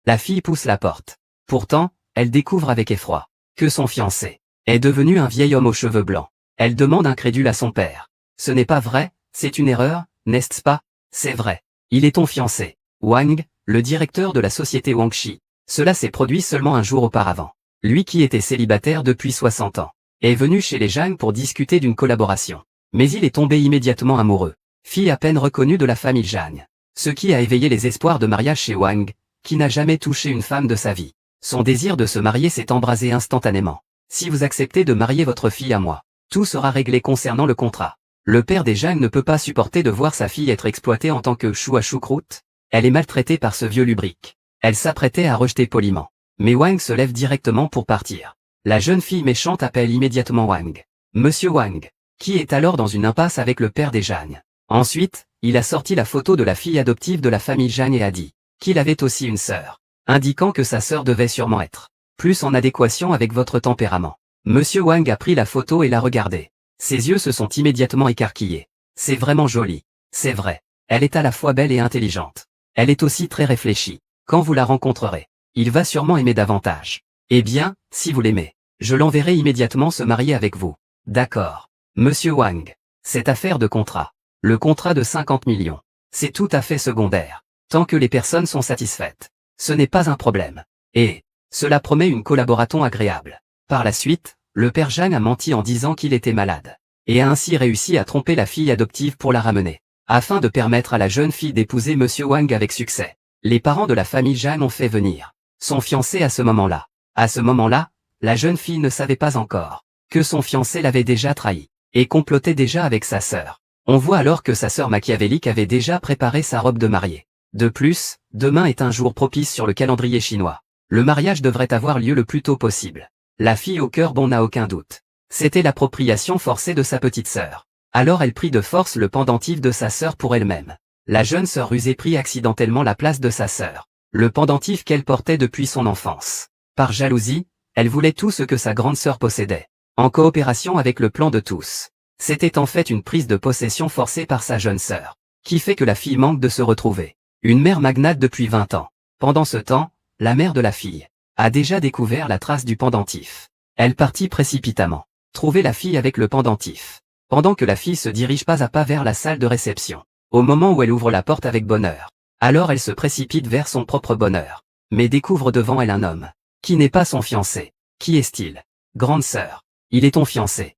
La fille pousse la porte. Pourtant, elle découvre avec effroi que son fiancé est devenu un vieil homme aux cheveux blancs. Elle demande incrédule à son père. Ce n'est pas vrai, c'est une erreur, n'est-ce pas? C'est vrai. Il est ton fiancé. Wang, le directeur de la société Wangxi. Cela s'est produit seulement un jour auparavant. Lui qui était célibataire depuis 60 ans, est venu chez les Zhang pour discuter d'une collaboration. Mais il est tombé immédiatement amoureux. Fille à peine reconnue de la famille Zhang. Ce qui a éveillé les espoirs de mariage chez Wang, qui n'a jamais touché une femme de sa vie. Son désir de se marier s'est embrasé instantanément. Si vous acceptez de marier votre fille à moi, tout sera réglé concernant le contrat. Le père des Zhang ne peut pas supporter de voir sa fille être exploitée en tant que chou à choucroute. Elle est maltraitée par ce vieux lubrique. Elle s'apprêtait à rejeter poliment. Mais Wang se lève directement pour partir. La jeune fille méchante appelle immédiatement Wang. Monsieur Wang, qui est alors dans une impasse avec le père des Zhang. Ensuite, il a sorti la photo de la fille adoptive de la famille Zhang et a dit qu'il avait aussi une sœur, indiquant que sa sœur devait sûrement être plus en adéquation avec votre tempérament. Monsieur Wang a pris la photo et l'a regardée. Ses yeux se sont immédiatement écarquillés. C'est vraiment joli. C'est vrai. Elle est à la fois belle et intelligente. Elle est aussi très réfléchie. Quand vous la rencontrerez, il va sûrement aimer davantage. Eh bien, si vous l'aimez, je l'enverrai immédiatement se marier avec vous. D'accord. Monsieur Wang. Cette affaire de contrat. Le contrat de 50 millions. C'est tout à fait secondaire. Tant que les personnes sont satisfaites. Ce n'est pas un problème. Et cela promet une collaboration agréable. Par la suite, le père Zhang a menti en disant qu'il était malade. Et a ainsi réussi à tromper la fille adoptive pour la ramener. Afin de permettre à la jeune fille d'épouser Monsieur Wang avec succès. Les parents de la famille Zhang ont fait venir son fiancé à ce moment-là. À ce moment-là, la jeune fille ne savait pas encore que son fiancé l'avait déjà trahi et complotait déjà avec sa sœur. On voit alors que sa sœur machiavélique avait déjà préparé sa robe de mariée. De plus, demain est un jour propice sur le calendrier chinois. Le mariage devrait avoir lieu le plus tôt possible. La fille au cœur bon n'a aucun doute. C'était l'appropriation forcée de sa petite sœur. Alors elle prit de force le pendentif de sa sœur pour elle-même. La jeune sœur rusée prit accidentellement la place de sa sœur. Le pendentif qu'elle portait depuis son enfance. Par jalousie, elle voulait tout ce que sa grande sœur possédait. En coopération avec le plan de tous. C'était en fait une prise de possession forcée par sa jeune sœur, qui fait que la fille manque de se retrouver. Une mère magnate depuis 20 ans. Pendant ce temps, la mère de la fille a déjà découvert la trace du pendentif. Elle partit précipitamment, trouver la fille avec le pendentif. Pendant que la fille se dirige pas à pas vers la salle de réception. Au moment où elle ouvre la porte avec bonheur. Alors elle se précipite vers son propre bonheur. Mais découvre devant elle un homme, qui n'est pas son fiancé. Qui est-il? Grande sœur, il est ton fiancé.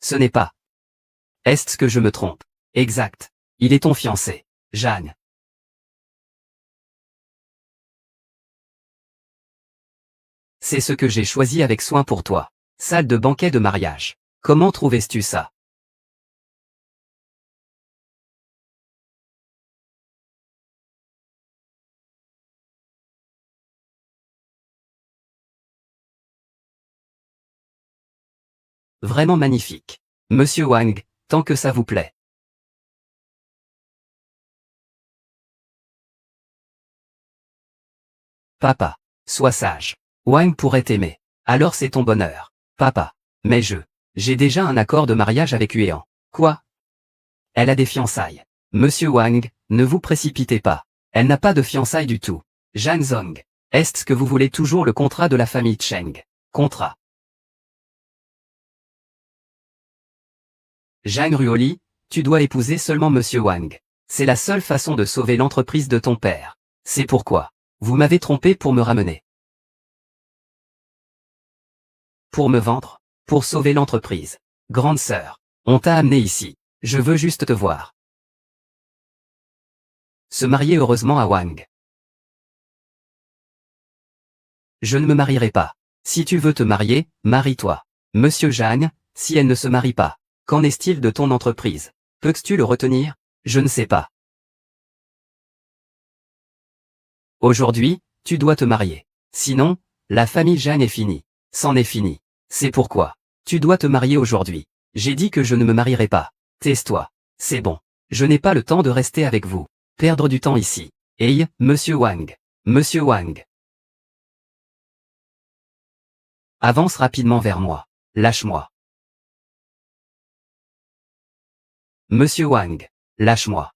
Ce n'est pas. Est-ce que je me trompe? Exact. Il est ton fiancé, Jeanne. C'est ce que j'ai choisi avec soin pour toi. Salle de banquet de mariage. Comment trouvais-tu ça? Vraiment magnifique. Monsieur Wang, tant que ça vous plaît. Papa, sois sage. Wang pourrait t'aimer. Alors c'est ton bonheur. Papa. Mais j'ai déjà un accord de mariage avec Huéan. Quoi? Elle a des fiançailles. Monsieur Wang, ne vous précipitez pas. Elle n'a pas de fiançailles du tout. Zhang Zong. Est-ce que vous voulez toujours le contrat de la famille Cheng? Contrat. Zhang Ruoli, tu dois épouser seulement Monsieur Wang. C'est la seule façon de sauver l'entreprise de ton père. C'est pourquoi vous m'avez trompé pour me ramener. Pour me vendre? Pour sauver l'entreprise. Grande sœur, on t'a amené ici. Je veux juste te voir. Se marier heureusement à Wang. Je ne me marierai pas. Si tu veux te marier, marie-toi. Monsieur Zhang, si elle ne se marie pas, qu'en est-il de ton entreprise? Peux-tu le retenir? Je ne sais pas. Aujourd'hui, tu dois te marier. Sinon, la famille Zhang est finie. C'en est fini. C'est pourquoi tu dois te marier aujourd'hui. J'ai dit que je ne me marierai pas. Tais-toi. C'est bon. Je n'ai pas le temps de rester avec vous. Perdre du temps ici. Hey, Monsieur Wang. Monsieur Wang. Avance rapidement vers moi. Lâche-moi. Monsieur Wang. Lâche-moi.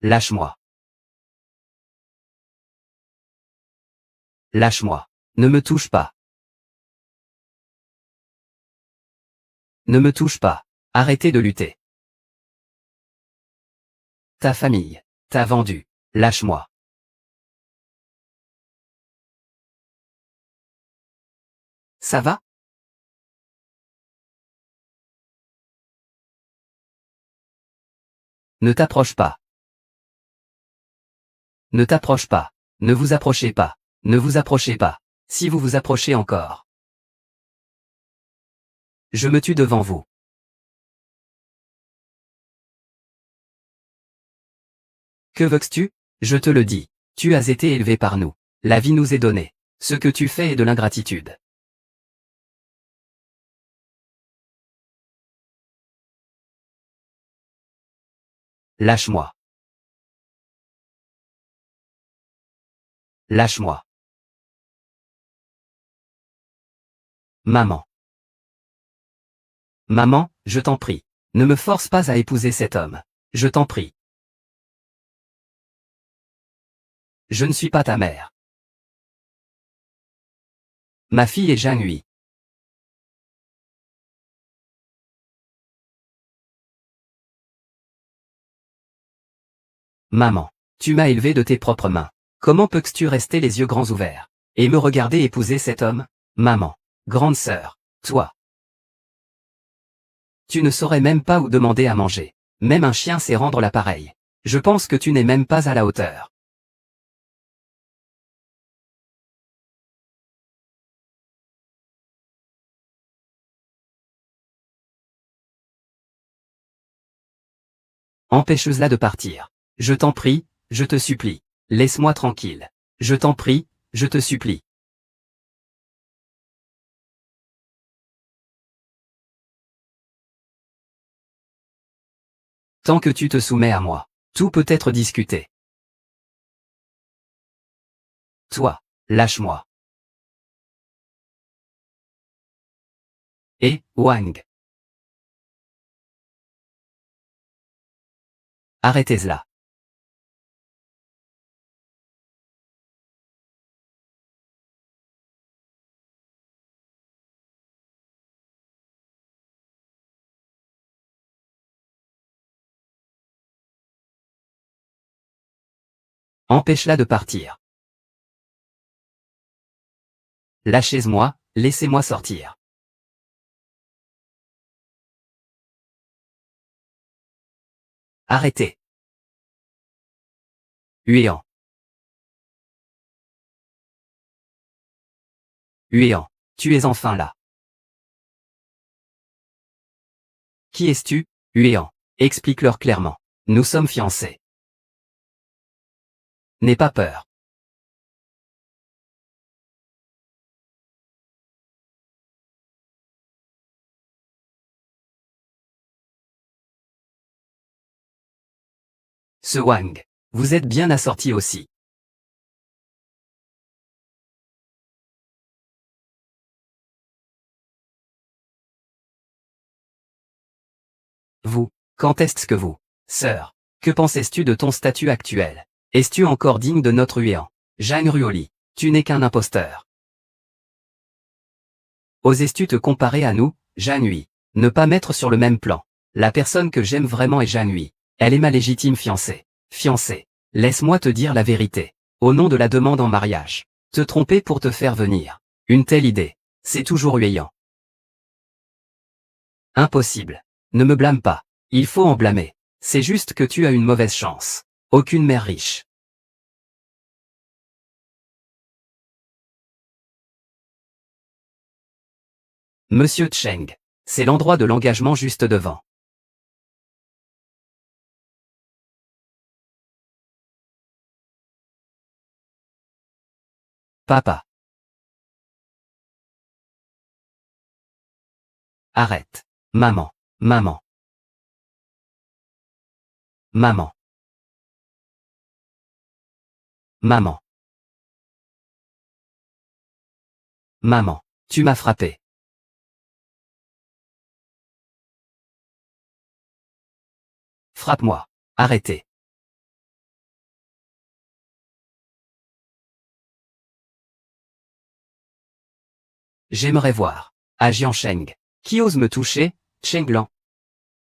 Lâche-moi. Lâche-moi. Ne me touche pas. Ne me touche pas. Arrêtez de lutter. Ta famille. T'a vendu. Lâche-moi. Ça va? Ne t'approche pas. Ne t'approche pas. Ne vous approchez pas. Ne vous approchez pas. Si vous vous approchez encore, je me tue devant vous. Que veux-tu? Je te le dis. Tu as été élevé par nous. La vie nous est donnée. Ce que tu fais est de l'ingratitude. Lâche-moi. Lâche-moi. Maman. Maman, je t'en prie. Ne me force pas à épouser cet homme. Je t'en prie. Je ne suis pas ta mère. Ma fille est Jeanne. Maman. Tu m'as élevé de tes propres mains. Comment peux-tu rester les yeux grands ouverts et me regarder épouser cet homme? Maman. Grande sœur. Toi. Tu ne saurais même pas où demander à manger. Même un chien sait rendre l'appareil. Je pense que tu n'es même pas à la hauteur. Empêche-la de partir. Je t'en prie, je te supplie. Laisse-moi tranquille. Je t'en prie, je te supplie. Tant que tu te soumets à moi, tout peut être discuté. Toi, lâche-moi. Et, Wang. Arrêtez-la. Empêche-la de partir. Lâchez-moi, laissez-moi sortir. Arrêtez. Huéan. Huéan. Tu es enfin là. Qui es-tu, Huéan? Explique-leur clairement. Nous sommes fiancés. N'aie pas peur. Ce Wang. Vous êtes bien assorti aussi. Vous, quand est-ce que vous, sœur, que pensais-tu de ton statut actuel? Es-tu encore digne de notre Huéan? Jeanne Ruoli, tu n'es qu'un imposteur. Oses-tu te comparer à nous, Jeanne? Ne pas mettre sur le même plan. La personne que j'aime vraiment est Jeanne. Elle est ma légitime fiancée. Fiancée. Laisse-moi te dire la vérité. Au nom de la demande en mariage. Te tromper pour te faire venir. Une telle idée. C'est toujours huyant. Impossible. Ne me blâme pas. Il faut en blâmer. C'est juste que tu as une mauvaise chance. Aucune mère riche. Monsieur Cheng. C'est l'endroit de l'engagement juste devant. Papa. Arrête. Maman. Maman. Maman. Maman. Maman. Tu m'as frappé. Frappe-moi. Arrêtez. J'aimerais voir. À Jiansheng. Qui ose me toucher? Cheng Lan.